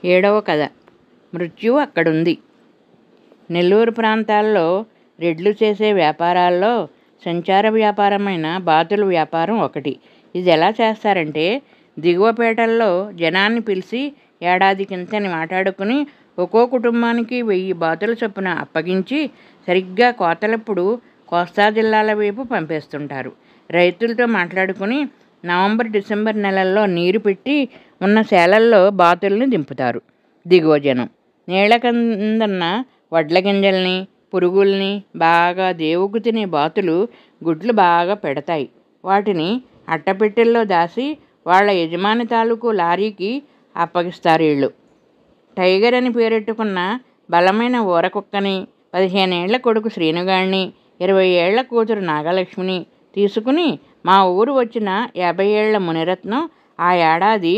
ఏడవ కథ. మృత్యువు అక్కడుంది. నెల్లూరు ప్రాంతాల్లో రెడ్లు చేసే వ్యాపారాల్లో సంచార వ్యాపారమైన బాతుల వ్యాపారం ఒకటి. ఇది ఎలా చేస్తారంటే, దిగువపేటల్లో జనాన్ని పిలిచి ఏడాదికింతని మాట్లాడుకుని ఒక్కో కుటుంబానికి 1000 బాతుల చొప్పున అప్పగించి సరిగ్గా కోతలప్పుడు కోస్తా జిల్లాల వైపు పంపేస్తుంటారు. రైతులతో మాట్లాడుకుని నవంబర్, డిసెంబర్ నెలల్లో నీరు పెట్టి ఉన్న సేలల్లో బాతుల్ని దింపుతారు. దిగువ జనం నీళ్ల కిందన్న వడ్ల గింజల్ని, పురుగుల్ని బాగా దేవుకు తినే బాతులు గుడ్లు బాగా పెడతాయి. వాటిని అట్టపెట్టెల్లో దాచి వాళ్ళ యజమాని తాలూకు లారీకి అప్పగిస్తారు. వీళ్ళు టైగర్ అని పేరెట్టుకున్న బలమైన ఊరకుక్కని, 15 ఏళ్ల కొడుకు శ్రీనుగాడిని, 20 ఏళ్ల కూతురు నాగలక్ష్మిని తీసుకుని మా ఊరు వచ్చిన 50 ఏళ్ల మునిరత్నం ఆ ఏడాది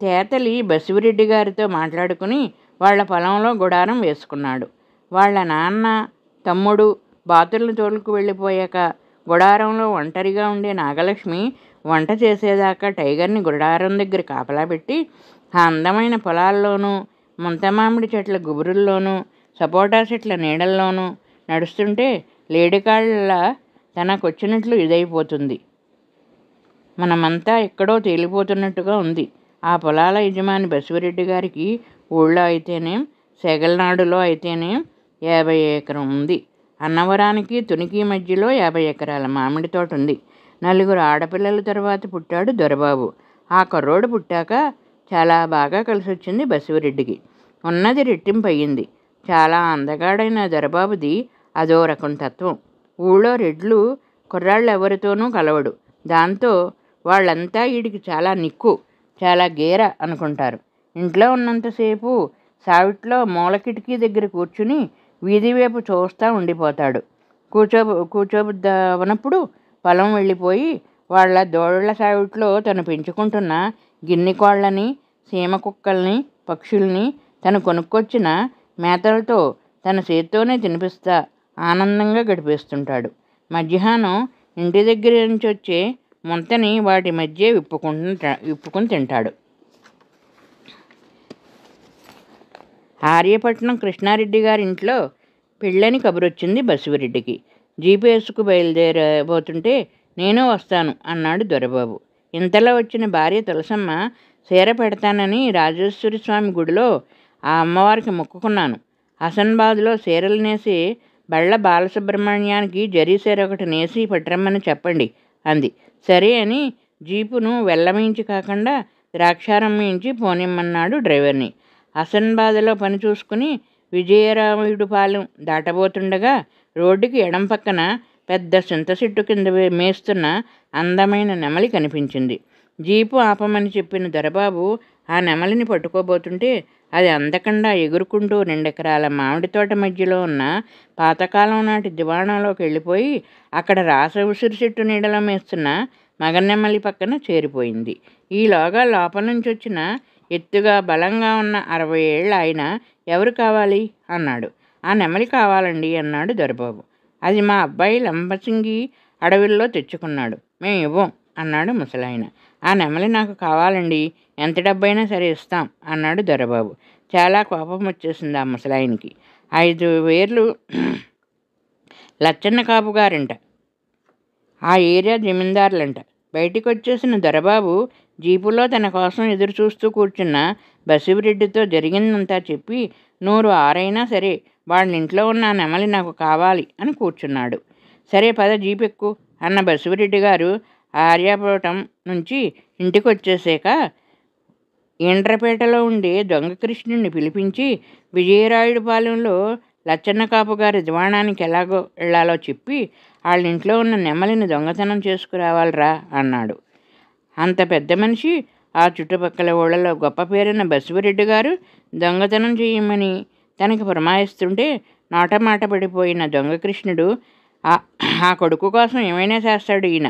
తేతలి బసివిరెడ్డి గారితో మాట్లాడుకుని వాళ్ల పొలంలో గుడారం వేసుకున్నాడు. వాళ్ళ నాన్న, తమ్ముడు బాతులను తోలుకు వెళ్ళిపోయాక గుడారంలో ఒంటరిగా ఉండే నాగలక్ష్మి వంట చేసేదాకా టైగర్ని గుడారం దగ్గర కాపలా పెట్టి ఆ అందమైన పొలాల్లోనూ, ముంతమామిడి చెట్ల గుబురుల్లోనూ, సపోటా చెట్ల నీడల్లోనూ నడుస్తుంటే లేడికాళ్ళ తనకొచ్చినట్లు ఇదైపోతుంది. మనమంతా ఎక్కడో తేలిపోతున్నట్టుగా ఉంది. ఆ పొలాల యజమాని బసివిరెడ్డి గారికి ఊళ్ళో అయితేనేం, సెగల్నాడులో అయితేనేం 50 ఎకరం ఉంది. అన్నవరానికి తునికి మధ్యలో 50 ఎకరాల మామిడి తోట ఉంది. 4 ఆడపిల్లల తర్వాత పుట్టాడు దొరబాబు. ఆ కుర్రోడు పుట్టాక చాలా బాగా కలిసొచ్చింది బసివిరెడ్డికి. ఉన్నది రెట్టింపు అయ్యింది. చాలా అందగాడైన దొరబాబుది అదో రకం తత్వం. ఊళ్ళో రెడ్లు కుర్రాళ్ళు ఎవరితోనూ కలవడు. దాంతో వాళ్ళంతా వీడికి చాలా నిక్కు, చాలా గేర అనుకుంటారు. ఇంట్లో ఉన్నంతసేపు సావిట్లో మూల కిటికీ దగ్గర కూర్చుని వీధి వైపు చూస్తూ ఉండిపోతాడు. కూర్చోబుద్దవనప్పుడు పొలం వెళ్ళిపోయి వాళ్ళ దోళ్ళ సావిట్లో తను పెంచుకుంటున్న గిన్నె కోళ్ళని, సీమ కుక్కల్ని, పక్షుల్ని, తను కొనుక్కొచ్చిన మేతలతో తన చేత్తోనే తినిపిస్తా ఆనందంగా గడిపేస్తుంటాడు. మధ్యాహ్నం ఇంటి దగ్గర నుంచి వచ్చే ముంతని వాటి మధ్య విప్పుకుని తింటాడు. ఆర్యపట్నం కృష్ణారెడ్డి గారింట్లో పెళ్ళని కబురొచ్చింది బసివిరెడ్డికి. జీపు వేసుకు బయలుదేరబోతుంటే నేను వస్తాను అన్నాడు దొరబాబు. ఇంతలో వచ్చిన భార్య తులసమ్మ చీర పెడతానని రాజేశ్వరి స్వామి గుడిలో ఆ అమ్మవారికి మొక్కుకున్నాను. హసన్బాద్లో చీరలు నేసి బళ్ళ బాలసుబ్రహ్మణ్యానికి జరీ చీర ఒకటి నేసి పట్టరమ్మని చెప్పండి అంది. సరే అని జీపును వెల్లమించి కాకుండా ద్రాక్షారమ్మించి పోనిమ్మన్నాడు డ్రైవర్ని. హసన్బాద్లో పని చూసుకుని విజయరాయుడుపాలెం దాటబోతుండగా రోడ్డుకి ఎడం పక్కన పెద్ద చింత చెట్టు కింద మేస్తున్న అందమైన నెమలి కనిపించింది. జీపు ఆపమని చెప్పిన దొరబాబు ఆ నెమలిని పట్టుకోబోతుంటే అది అందకుండా ఎగురుకుంటూ 2 ఎకరాల మామిడి తోట మధ్యలో ఉన్న పాతకాలం నాటి దివాణంలోకి వెళ్ళిపోయి అక్కడ రాస ఉసిరి చెట్టు నీడలో మేస్తున్న మగనెమలి పక్కన చేరిపోయింది. ఈలోగా లోపల నుంచి వచ్చిన ఎత్తుగా బలంగా ఉన్న 60 ఏళ్ల ఆయన ఎవరు కావాలి అన్నాడు. ఆ నెమలి కావాలండి అన్నాడు దొరబాబు. అది మా అబ్బాయి లంబసింగి అడవిల్లో తెచ్చుకున్నాడు, మేము ఇవ్వం అన్నాడు ముసలాయన. ఆ నెమలి నాకు కావాలండి, ఎంత డబ్బైనా సరే ఇస్తాం అన్నాడు దొరబాబు. చాలా కోపం వచ్చేసింది ఆ ముసలాయనికి. 5 వేర్లు లచ్చన్న కాపు గారంట, ఆ ఏరియా జమీందారులంట. బయటికి వచ్చేసిన దొరబాబు జీపులో తన కోసం ఎదురు చూస్తూ కూర్చున్న బసివిరెడ్డితో జరిగిందంతా చెప్పి 100 ఆరైనా సరే వాళ్ళ ఇంట్లో ఉన్న ఆ నెమలి నాకు కావాలి అని కూర్చున్నాడు. సరే పద జీపెక్కు అన్న బసివిరెడ్డి గారు ఆర్యాపురం నుంచి ఇంటికి వచ్చేసాక ఏండ్రపేటలో ఉండే దొంగ కృష్ణుడిని పిలిపించి విజయరాయుడుపాలెంలో లచ్చన్న కాపు గారి దివాణానికి ఎలాగో వెళ్ళాలో చెప్పి వాళ్ళ ఇంట్లో ఉన్న నెమలిని దొంగతనం చేసుకురావాలరా అన్నాడు. అంత పెద్ద మనిషి ఆ చుట్టుపక్కల ఊళ్ళలో గొప్ప పేరున్న బసివిరెడ్డి గారు దొంగతనం చేయమని తనకి పురమాయిస్తుంటే నోటమాట పడిపోయిన దొంగ కృష్ణుడు ఆ కొడుకు కోసం ఏమైనా చేస్తాడు ఈయన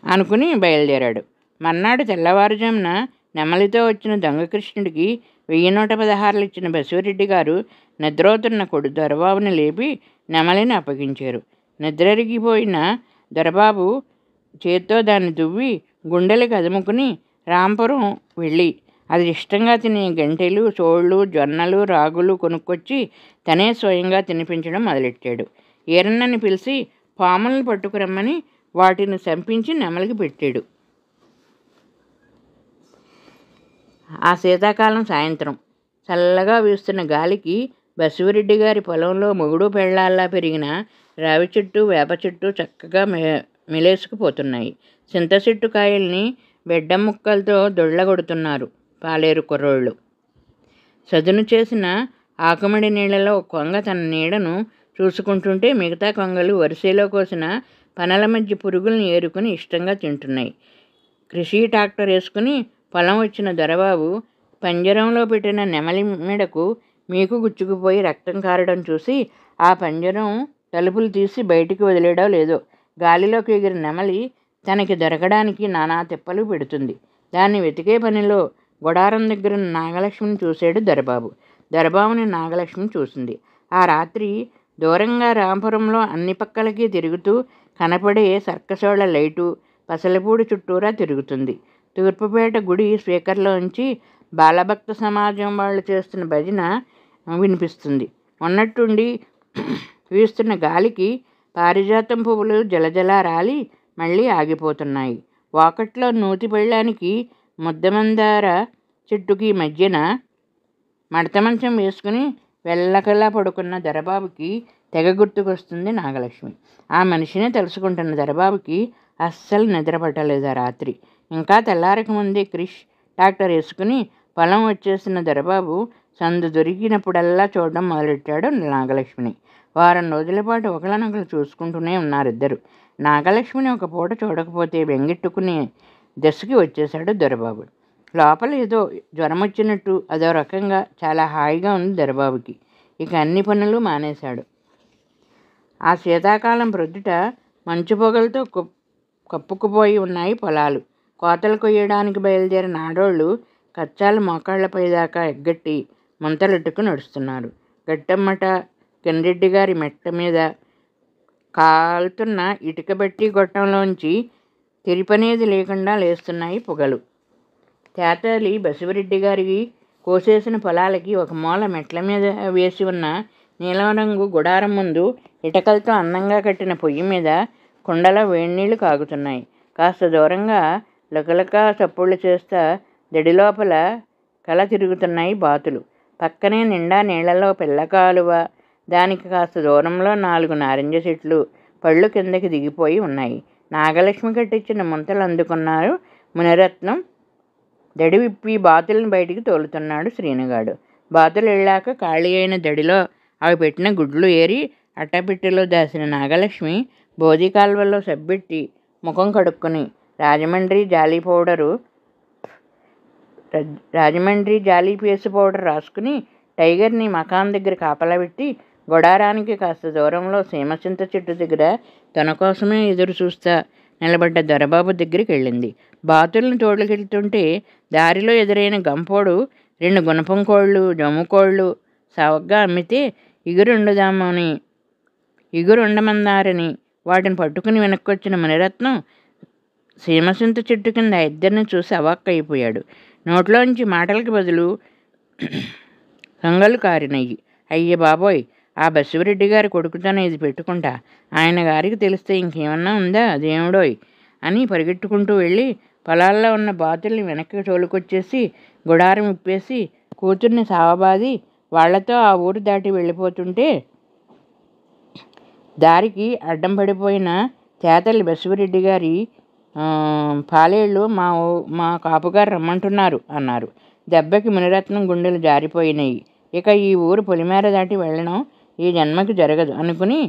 అనుకుని బయలుదేరాడు. మర్నాడు తెల్లవారుజామున నెమలితో వచ్చిన దొంగ కృష్ణుడికి 1116 ఇచ్చిన బసివిరెడ్డి గారు నిద్రవుతున్న దొరబాబుని లేపి నెమలిని అప్పగించారు. నిద్రరిగిపోయిన దొరబాబు చేత్తో దాన్ని దువ్వి గుండెలకి అదుముకుని రాంపురం వెళ్ళి అది ఇష్టంగా తినే గంటెలు, చోళ్ళు, జొన్నలు, రాగులు కొనుక్కొచ్చి తనే స్వయంగా తినిపించడం మొదలెట్టాడు. ఈరన్నని పిలిచి పాములను పట్టుకురమ్మని వాటిని చంపించి నెమలికి పెట్టాడు. ఆ శీతాకాలం సాయంత్రం చల్లగా వీస్తున్న గాలికి బసవరెడ్డి గారి పొలంలో మొగుడు పెళ్ళాల్లా పెరిగిన రావి చెట్టు, వేప చెట్టు చక్కగా మెలేసుకుపోతున్నాయి. చింత చెట్టు కాయల్ని బెడ్డ ముక్కలతో దొళ్ళగొడుతున్నారు పాలేరు కుర్రోళ్ళు. చదును చేసిన ఆకుమడి నీళ్లలో కొంగ తన నీడను చూసుకుంటుంటే మిగతా కొంగలు వరిసేలో కోసిన పనల మధ్య పురుగుల్ని ఏరుకుని ఇష్టంగా తింటున్నాయి. కృషి ట్రాక్టర్ వేసుకుని పొలం వచ్చిన దొరబాబు పంజరంలో పెట్టిన నెమలి మెడకు మీకు గుచ్చుకుపోయి రక్తం కారడం చూసి ఆ పంజరం తలుపులు తీసి బయటికి వదిలేడో లేదో గాలిలోకి ఎగిరిన నెమలి తనకి దొరకడానికి నానా తిప్పలు పెడుతుంది. దాన్ని వెతికే పనిలో గొడారం దగ్గర నాగలక్ష్మిని చూశాడు దొరబాబు. దొరబాబుని నాగలక్ష్మి చూసింది. ఆ రాత్రి దూరంగా రాంపురంలో అన్ని పక్కలకి తిరుగుతూ కనపడే సర్కసోళ్ల లైటు పసలపూడి చుట్టూరా తిరుగుతుంది. తూర్పుపేట గుడి స్పీకర్లోంచి బాలభక్త సమాజం వాళ్ళు చేస్తున్న భజన వినిపిస్తుంది. ఉన్నట్టుండి వీస్తున్న గాలికి పారిజాతం పువ్వులు జలజలా రాలి మళ్ళీ ఆగిపోతున్నాయి. వాకట్లో నూతి పెళ్ళానికి ముద్దమందార చెట్టుకి మధ్యన మడత మంచం వేసుకుని వెళ్ళకలా పడుకున్న దొరబాబుకి తెగ గుర్తుకొస్తుంది నాగలక్ష్మి. ఆ మనిషినే తెలుసుకుంటున్న దొరబాబుకి అస్సలు నిద్ర పట్టలేదు ఆ రాత్రి. ఇంకా తెల్లారక ముందే క్రిష్ ట్రాక్టర్ వేసుకుని పొలం వచ్చేసిన దొరబాబు సందు దొరికినప్పుడల్లా చూడడం మొదలెట్టాడు నాగలక్ష్మిని. వారం రోజుల పాటు ఒకళ్ళనొకరు చూసుకుంటూనే ఉన్నారిద్దరు. నాగలక్ష్మిని ఒక పూట చూడకపోతే బెంగెట్టుకునే దశకి వచ్చేశాడు దొరబాబు. లోపల ఏదో జ్వరం వచ్చినట్టు అదో రకంగా చాలా హాయిగా ఉంది దొరబాబుకి. ఇక అన్ని పనులు మానేశాడు. ఆ శీతాకాలం ప్రొద్దుట మంచు పొగలతో కప్పుకుపోయి ఉన్నాయి పొలాలు. కోతలు కొయ్యడానికి బయలుదేరిన ఆడోళ్ళు కచ్చాలు మోకాళ్లపై దాకా ఎగ్గట్టి ముంతలెట్టుకు నడుస్తున్నారు. గట్టమ్మట కిన్రెడ్డి గారి మెట్ట మీద కాలుతున్న ఇటుక బట్టి గొట్టంలోంచి తిరిపనేది లేకుండా లేస్తున్నాయి పొగలు. తేతలి బసవరెడ్డి గారికి కోసేసిన పొలాలకి ఒక మూల మెట్ల మీద వేసి ఉన్న నీలం రంగు గుడారం ముందు ఇటకలతో అందంగా కట్టిన పొయ్యి మీద కుండలో వేడినీళ్లు కాగుతున్నాయి. కాస్త దూరంగా లకలక చప్పుళ్ళు చేస్తా దడిలోపల కల తిరుగుతున్నాయి బాతులు. పక్కనే నిండా నీళ్లలో పిల్ల కాలువ, దానికి కాస్త దూరంలో 4 నారింజ చెట్లు పళ్ళు కిందకి దిగిపోయి ఉన్నాయి. నాగలక్ష్మి కట్టించిన ముంతలు అందుకున్నారు మునిరత్నం. దడి విప్పి బాతులను బయటికి తోలుతున్నాడు శ్రీనుగాడు. బాతులు వెళ్ళాక ఖాళీ అయిన దడిలో అవి పెట్టిన గుడ్లు ఏరి అట్టపెట్టెలో దాసిన నాగలక్ష్మి బోధి కాల్వల్లో సబ్బెట్టి ముఖం కడుక్కొని రాజమండ్రి జాలీ పేసు పౌడర్ రాసుకుని టైగర్ని మకాన్ దగ్గర కాపలా పెట్టి గొడారానికి కాస్త దూరంలో సీమచింత చెట్టు దగ్గర తన కోసమే ఎదురు చూస్తా నిలబడ్డ దొరబాబు దగ్గరికి వెళ్ళింది. బాతులను తోడుకెళ్తుంటే దారిలో ఎదురైన గంపోడు 2 గుణపం కోళ్ళు, జమ్ము కోళ్ళు సవగ్గా అమ్మితే ఇగురుండమన్నారని వాటిని పట్టుకుని వెనక్కొచ్చిన మునిరత్నం సీమసింత చెట్టు కింద ఇద్దరిని చూసి అవాక్కయిపోయాడు. నోట్లోంచి మాటలకి బదులు కంగలు కారినయ్యి. అయ్య బాబోయ్, ఆ బసవరెడ్డి గారి కొడుకుతోనే ఇది పెట్టుకుంటా, ఆయన గారికి తెలిస్తే ఇంకేమన్నా ఉందా దేవుడోయ్ అని పరిగెట్టుకుంటూ వెళ్ళి పొలాల్లో ఉన్న బాతుల్ని వెనక్కి తోలుకొచ్చేసి గుడారం ఇప్పేసి కూతుర్ని సావబాది వాళ్లతో ఆ ఊరు దాటి వెళ్ళిపోతుంటే దారికి అడ్డం పడిపోయిన తేతలి బసవరెడ్డి గారి పాలేళ్ళు మా కాపుగారు రమ్మంటున్నారు అన్నారు. దెబ్బకి మునిరత్నం గుండెలు జారిపోయినాయి. ఇక ఈ ఊరు పొలిమేర దాటి వెళ్ళడం ఈ జన్మకి జరగదు అనుకుని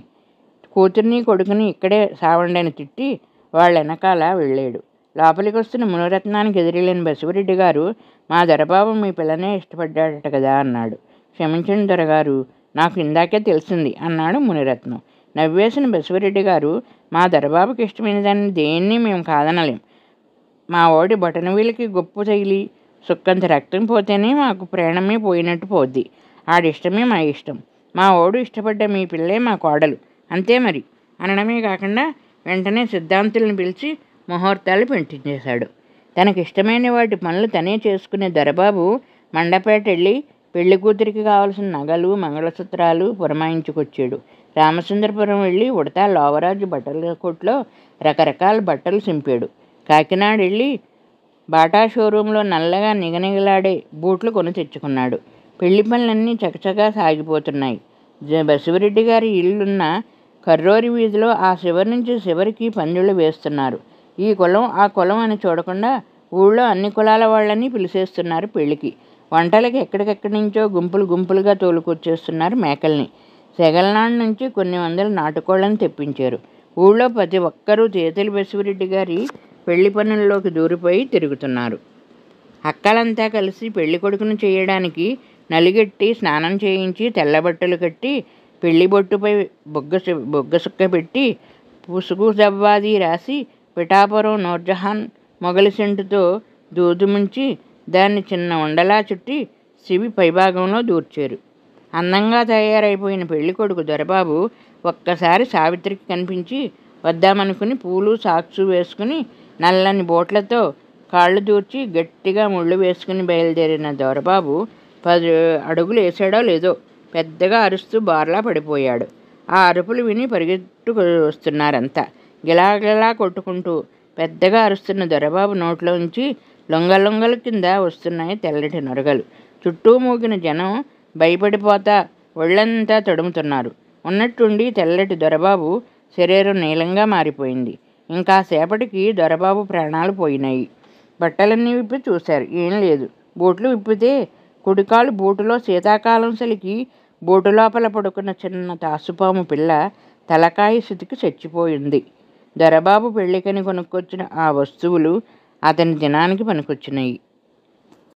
కూతుర్ని కొడుకుని ఇక్కడే సావండని తిట్టి వాళ్ళ వెనకాల వెళ్ళాడు. లోపలికి వస్తున్న మునిరత్నానికి ఎదురెళ్ళిన బసవరెడ్డి గారు, మా దొరబాబు మీ పిల్లనే ఇష్టపడ్డాడట కదా అన్నాడు. క్షమించండి దొరగారు, నాకు ఇందాకే తెలిసింది అన్నాడు మునిరత్నం. నవ్వేసిన బసవరెడ్డి గారు, మా దొరబాబుకి ఇష్టమైన దాన్ని దేన్ని మేము కాదనలేం. మా ఓడి బొటనవేలికి గొప్పు తగిలి సుక్కంత రక్తం పోతేనే మాకు ప్రాణమే పోయినట్టు పోద్ది. ఆడిష్టమే మా ఇష్టం. మా ఓడు ఇష్టపడ్డ మీ పిల్లే మా కోడలు, అంతే మరి అనడమే కాకుండా వెంటనే సిద్ధాంతులను పిలిచి ముహూర్తాలు పెట్టించేశాడు. తనకిష్టమైన వాటి పనులు తనే చేసుకునే దొరబాబు మండపేట వెళ్ళి పెళ్లి కూతురికి కావలసిన నగలు, మంగళసూత్రాలు పురమాయించుకొచ్చాడు. రామచంద్రపురం వెళ్ళి ఉడతా లోవరాజు బట్టల కొట్లో రకరకాల బట్టలు సింపాడు. కాకినాడ వెళ్ళి బాటా షోరూంలో నల్లగా నిగనిగలాడే బూట్లు కొని తెచ్చుకున్నాడు. పెళ్లి పనులన్నీ చకచకా సాగిపోతున్నాయి. బసివిరెడ్డి గారి ఇల్లున్న కర్రోరి వీధిలో ఆ చివరి నుంచి చివరికి పందిళ్ళు వేస్తున్నారు. ఈ కులం ఆ కులం అని చూడకుండా ఊళ్ళో అన్ని కులాల వాళ్ళని పిలిచేస్తున్నారు పెళ్లికి. వంటలకి ఎక్కడికెక్కడి నుంచో గుంపులు గుంపులుగా తోలుకొచ్చేస్తున్నారు మేకల్ని. సెగలనాడు నుంచి కొన్ని వందల నాటుకోళ్లను తెప్పించారు. ఊళ్ళో ప్రతి ఒక్కరూ తేతలి బసివిరెడ్డి గారి పెళ్లి పనుల్లోకి దూరిపోయి తిరుగుతున్నారు. అక్కలంతా కలిసి పెళ్లి కొడుకును చేయడానికి నలిగెట్టి స్నానం చేయించి తెల్లబట్టలు కట్టి పెళ్లి బొట్టుపై బొగ్గసుక్క పెట్టి పుసుగు దవ్వాది రాసి పిఠాపురం నూర్జహాన్ మొగలి సెంటుతో దూదుముంచి దాన్ని చిన్న ఉండలా చుట్టి శివి పైభాగంలో దూర్చారు. అందంగా తయారైపోయిన పెళ్లి కొడుకు దొరబాబు ఒక్కసారి సావిత్రికి కనిపించి వద్దామనుకుని పూలు సాక్సు వేసుకుని నల్లని బోట్లతో కాళ్ళు దూర్చి గట్టిగా ముళ్ళు వేసుకుని బయలుదేరిన దొరబాబు 10 అడుగులు వేసాడో లేదో పెద్దగా అరుస్తూ బార్లా పడిపోయాడు. ఆ అరుపులు విని పరిగెత్తు వస్తున్నారంతా. గిలాగిలా కొట్టుకుంటూ పెద్దగా అరుస్తున్న దొరబాబు నోట్లోంచి లొంగలొంగల కింద వస్తున్నాయి తెల్లటి నొరగలు. చుట్టూ మూగిన జనం భయపడిపోతా ఒళ్ళంతా తడుముతున్నారు. ఉన్నట్టుండి తెల్లటి దొరబాబు శరీరం నీలంగా మారిపోయింది. ఇంకాసేపటికి దొరబాబు ప్రాణాలు పోయినాయి. బట్టలన్నీ విప్పి చూశారు. ఏం లేదు. బూట్లు విప్పితే కుడికాలు బూటులో శీతాకాలం సలికి బూటు లోపల పడుకున్న చిన్న తాసుపాము పిల్ల తలకాయి సితికి చచ్చిపోయింది. దొరబాబు పెళ్ళికని కొనుక్కొచ్చిన ఆ వస్తువులు అతని దినానికి పనికొచ్చినాయి.